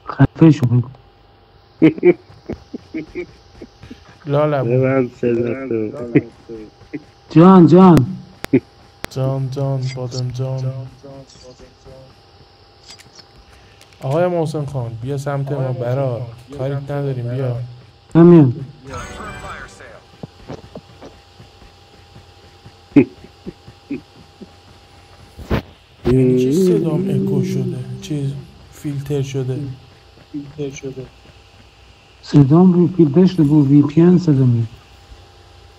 خفه شو بگو. لالم ببند صداتو. جان جان بادم جان. آقای محسن خان بیا سمت ما برات، کاریت نداریم، بیا. نمیاد. یعنی چی صدام اکو شده، چیز فیلتر شده؟ صدام رو فیلتر شده، با وی پی ان صدا میاد.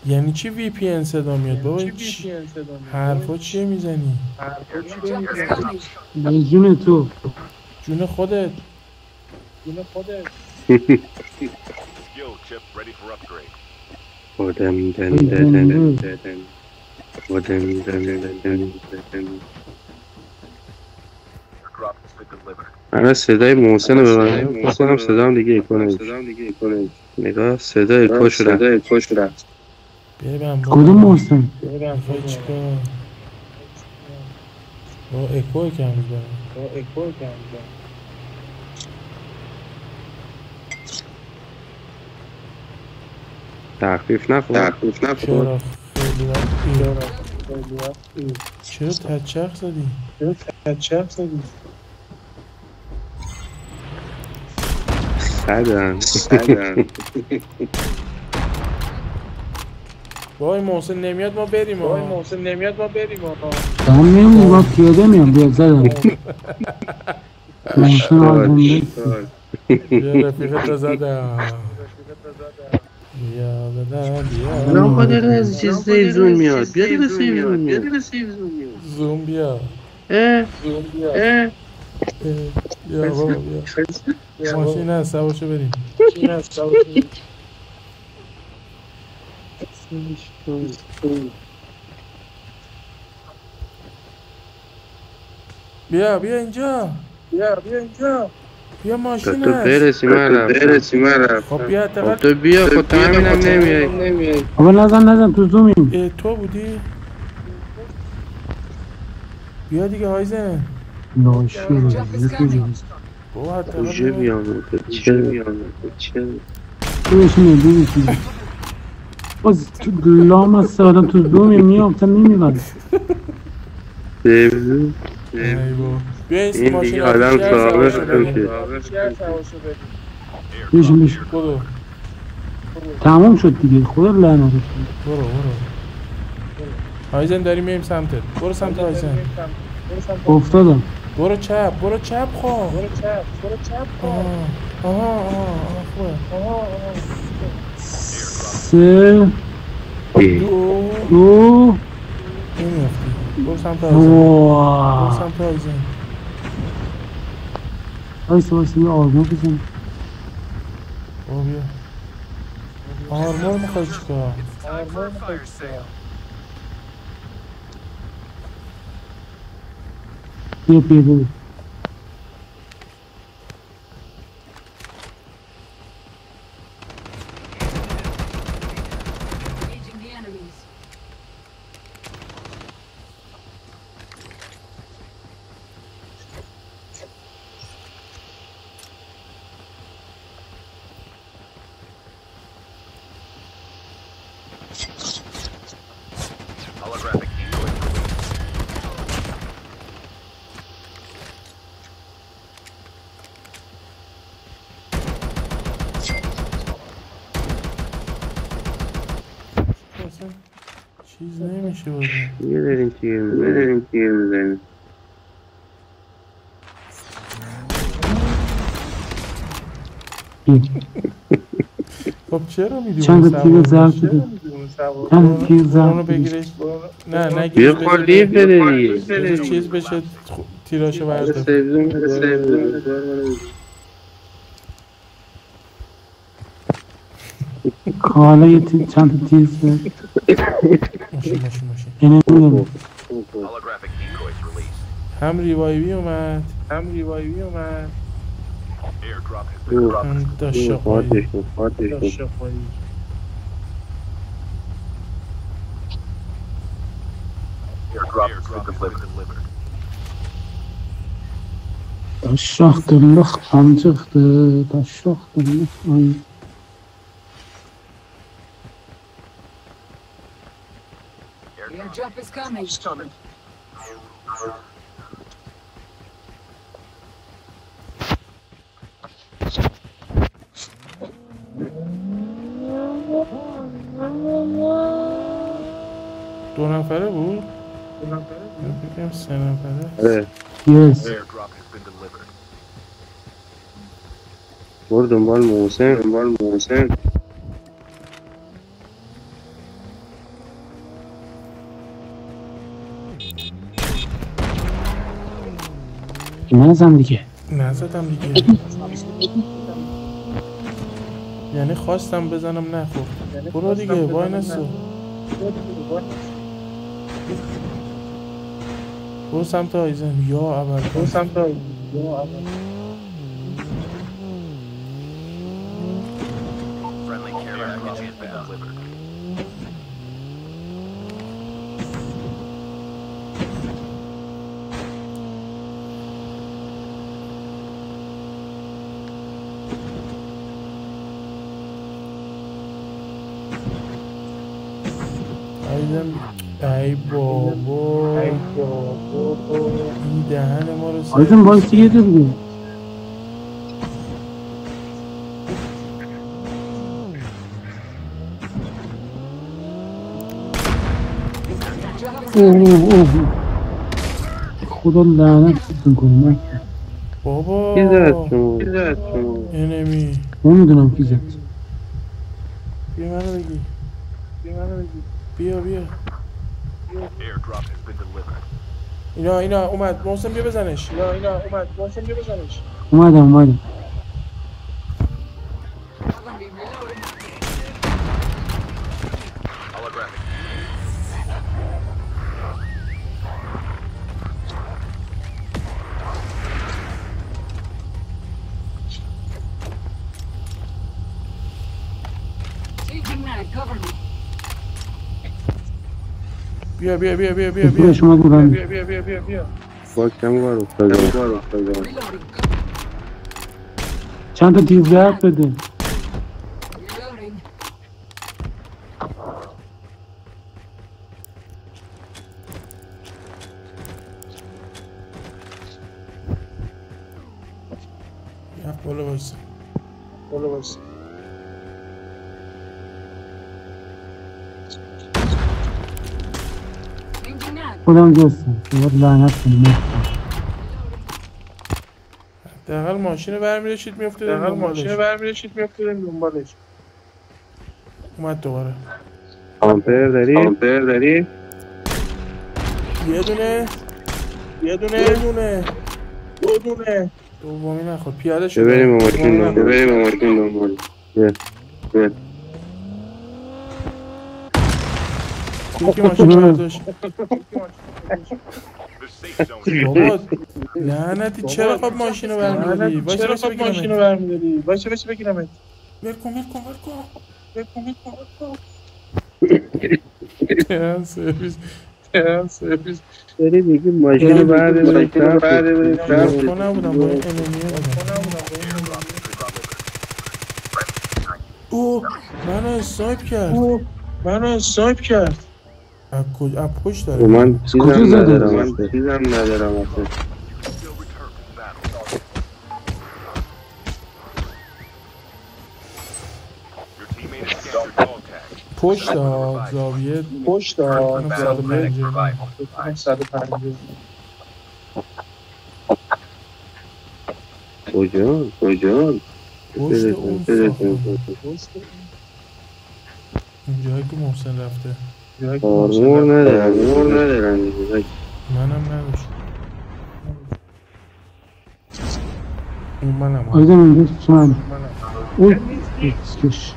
یعنی چی وی پی ان صدا میاد بابا؟ چی حرفا چیه میزنی؟ به جون تو. جون خودت. بادم دن ای دن زنده. بادم دن دن. من صدای محسن رو ببندم فکر کنم صدام دیگه اکو نمیشه. نگاه صدا اکو شده. ببن کدوم بابا. محسن؟ میخوای چیکار؟ با اکو که هنوز داره. تخفیف نخور. چرا خیلی چرا تچرخ زدی؟ خدن. وای محسن نمیاد ما بریم ها. دارم میام با پیاده میام. بیاد زدم محسن اشغال آزنده. بیا رفیقت زدم. بیا بدم الان بیا. خود از چیز زون میاد. بیا دیگه سیف زون میاد. زوم بیا. اه بیا بابا بیا. ماشین هست سوارشو بریم. بیا اینجا. بیا تا ماشین تو هست. برسی من رفتم. خب بیا خب حداقل. تو بیا خود تا همینم نمیای. بابا نزن تو زومیم. تو بودی؟ بیا دیگه هایزن. لاشی رو کجاست؟ بابا حداقل کجا ببین. بیام چه تو بشینه باز تو لام از سه تو زومیم میام تا نمیبرم. سیف. ای بابا. بیا این این ماشین دیگه آدم آتیشی هست سوارشو سابق بریم. میشه. بشین برو تموم شد دیگه. خدا لعنتت کنه. برو هایزن داریم میریم سمتت. برو سمت هایزن. افتادم. برو چپ خواه. آها خوبه. سه دو دو نمیافتی. برو سمت هایزن. وایسا یه آرما بزن. برو بیا. آرمور میخوای چیکار؟ بیا بیا اصلا چیز نمیشه بازی. چیه داریم تیر میزنیم. خب چرا میدی اون چند تا تیر سوار ضرب میشه؟ بده. چند تا تیر اونو ضرب بده. بگیرش. نه بیا نگیرش. خور لیف بده دیگه. بذار چیز بشه. تیراشو بله بردار. سیف زون. کالا چند تا تیر زد. ماشین اینه میدم. هم ریوایوی اومد. هم داشاقایی. Taşşaq dırlıq ancıqdır, taşşaq dırlıq ancıq. Airdrop is coming. دو نفره بود؟ من بگم 3 نفره. آره Yes. برو دنبال محسن نزن دیگه. نزدم دیگه. یعنی خواستم بزنم نخورد. برو دیگه وای نستو. برو سمت آیزن. یا اول برو سمت آیزن. آیزن ای بابا این دهن ما رو آیزن بایستی یه دیگه. خدا لعنتتون کنه. بابا کی زد شما انمی نمیدونم کی زد. بیا منو بگی بیا اینا اومد محسن بیا بزنش اومدم Taking that, cover me. بیا شما بودن. با کم بار افتادم Reloading. چند تا تیر زرد بده. Reloading. بالا وایسا Changing that. خودم جستم. خدا لعنت کنه. دقیقا ماشین برمی‌داشتید می‌افتادیم اومد دوباره آمپر داری؟ یه دونه دومی نخورد پیاده شد بریم به ماشین دنبال یکی ماشین برداشت بابا لعنتی چرا خب ماشین رو برمیداری وایسا بگیرمت ول کن ترن سرویس داری دیگه ماشین رو برده تو نبودم با این انمیه اوه منو اسنایپ کرد از پشت داره من کجا زده؟ چیزم ندارم اصلا پشت زاویه 150 کجا؟ پشت اون اونجایی که محسن رفته آرمور ندارم منم نداشت اون منم آیدم اینجا چند. اوی اسکش.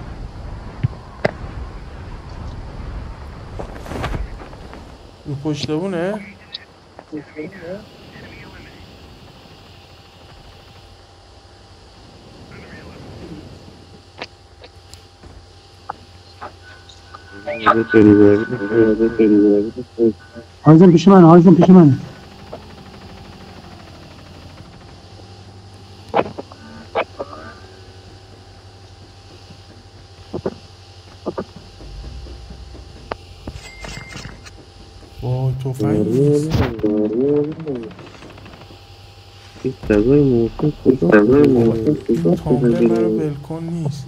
رو پشت بونه آیزن پیش من. تفنگ نیست. این سگای موقع کجا تامپر منو ولکن نیست.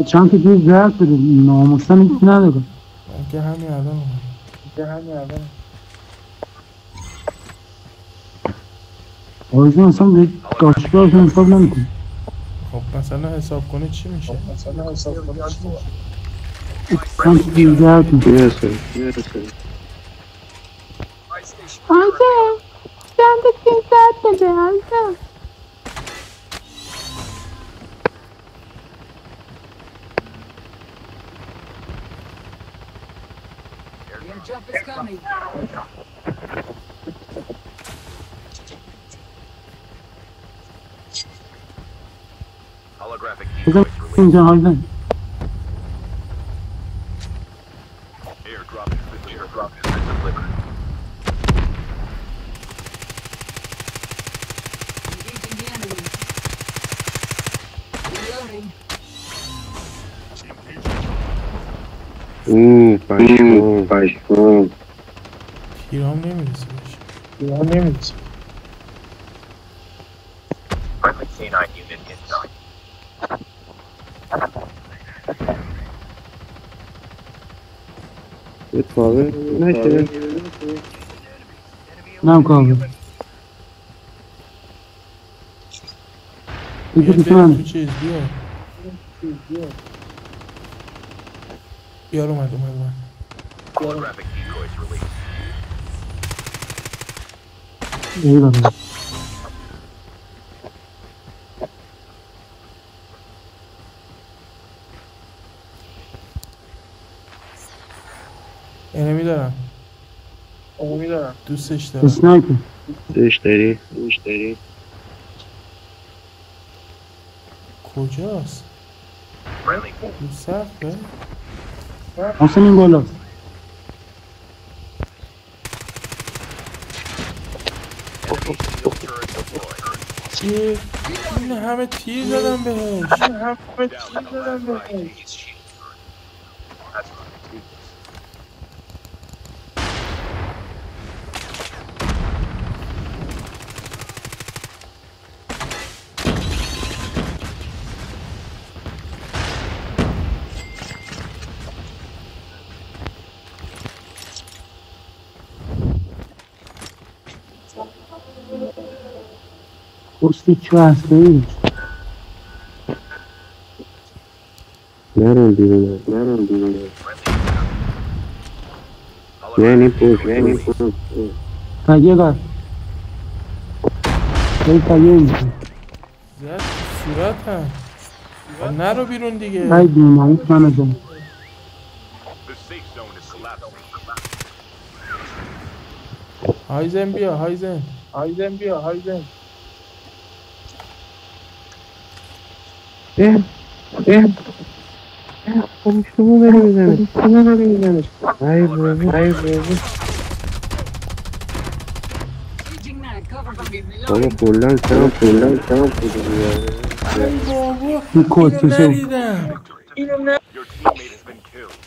چند تا جوی زرد بده ناموسن هیچی نداره. من که همین الان اومد. آرزو اصلا به داشتگاهشون حساب نمیکنه. خب مثلا حساب کنه چی میشه؟ چند تا جوی زرد میشه. میرسه آرزو چند تا جوی زرد بده آرزو. The airdrop is coming. Holographic بذار decoys released. اینجا آرزو. Airdrop has been delivered. Engaging the enemy. Reloading. پشمام تیرام نمیرسه بشه. Friendly K9 unit inside. به کابه نشه نم کابه. بیا اینجا پیش بریم منه. تو چیز بیار اومد. Holographic decoys released. ای بابا. انمی دارم. دوستش دارم. اسنایپر. دوش داری کجاست؟ Friendly رو سقفه؟ حسین این بالاست. enemy shield turret deployed. چیه؟ این همه تیر زدم بهش. Down to the last fight. That's right. پستی چه هسته ای؟ نرم بیرونه یعنی پشت تگه قد. ای تگه میشه. زد تو صورت هم. نرو بیرون دیگه. ای بیمانیت من ازم. The safe zone is collapsing. هایزن بیا هایزن. خب شما داری میزنه ای بابا Engaging mag. Cover me. بابا Reloading. کلن چرا ای بابا این کد اینو کشه. ندیدم. Your teammate has been killed.